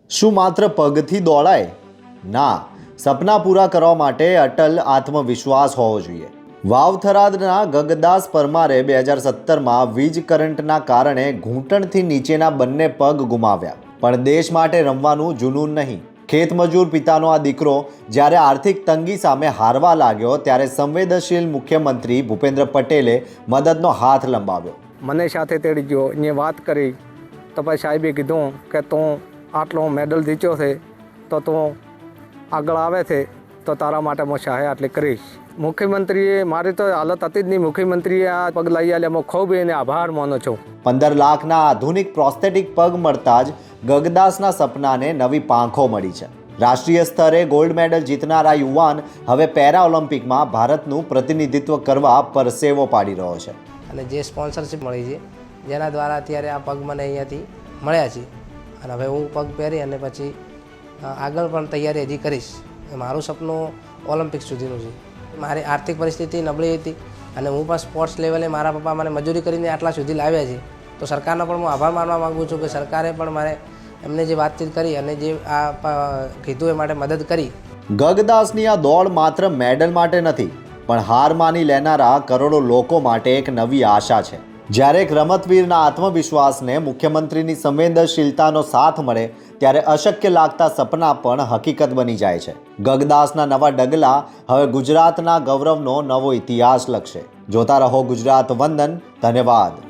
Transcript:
શું માત્ર પગથી દોડાય? ના, સપના પૂરા કરવા માટે અટલ આત્મવિશ્વાસ હોવો જોઈએ. વાવથરાદના ગગદાસ પરમારે 2017માં વીજ કરંટના કારણે ઘૂંટણથી નીચેના બંને પગ ગુમાવ્યા. પણ દેશ માટે રમવાનું જુનૂન નહીં. ખેતમજૂર પિતાનો આ દીકરો જ્યારે આર્થિક તંગી સામે હારવા લાગ્યો ત્યારે સંવેદનશીલ મુખ્યમંત્રી ભૂપેન્દ્ર પટેલે મદદનો હાથ લંબાવ્યો. મને સાથે તેડી ગયો, એને વાત કરી તો પછી સાહેબે કીધું કે તું આટલો મેડલ જીત્યો છે તો તું આગળ આવે છે તો તારા માટે હું સહાય આટલી કરીશ. મુખ્યમંત્રીએ મારી તો હાલત હતી જ નહીં, મુખ્યમંત્રીએ આ પગ લઈ આલ્યા, હું ખૂબ એને આભાર માનું છું. 15 લાખના આધુનિક પ્રોસ્થેટિક પગ મળતા જ ગગદાસના સપનાને નવી પાંખો મળી છે. રાષ્ટ્રીય સ્તરે ગોલ્ડ મેડલ જીતનાર આ યુવાન હવે પેરા ઓલિમ્પિકમાં ભારતનું પ્રતિનિધિત્વ કરવા પરસેવો પાડી રહ્યો છે. અને જે સ્પોન્સરશિપ મળી છે જેના દ્વારા અત્યારે આ પગ મને અહીંયાથી મળ્યા છે અને હવે હું પગ પહેરી અને પછી આગળ પણ તૈયારી હજી કરીશ. મારું સપનું ઓલિમ્પિક સુધીનું છે. મારી આર્થિક પરિસ્થિતિ નબળી હતી અને હું પણ સ્પોર્ટ્સ લેવલે મારા પપ્પા મને મજૂરી કરીને આટલા સુધી લાવ્યા છે. તો સરકારનો પણ હું આભાર માનવા માગું છું કે સરકારે પણ મારે એમને જે વાતચીત કરી અને જે આ કીધું એ માટે મદદ કરી. ગગદાસની આ દોડ માત્ર મેડલ માટે નથી, પણ હાર માની લેનારા કરોડો લોકો માટે એક નવી આશા છે. જ્યારે એક રમતવીરના આત્મવિશ્વાસને મુખ્યમંત્રીની સંવેદનશીલતાનો સાથ મળે ત્યારે અશક્ય લાગતા સપના પણ હકીકત બની જાય છે. ગગદાસના નવા ડગલા હવે ગુજરાતના ગૌરવનો નવો ઇતિહાસ લખશે. જોતા રહો ગુજરાત વંદન. ધન્યવાદ.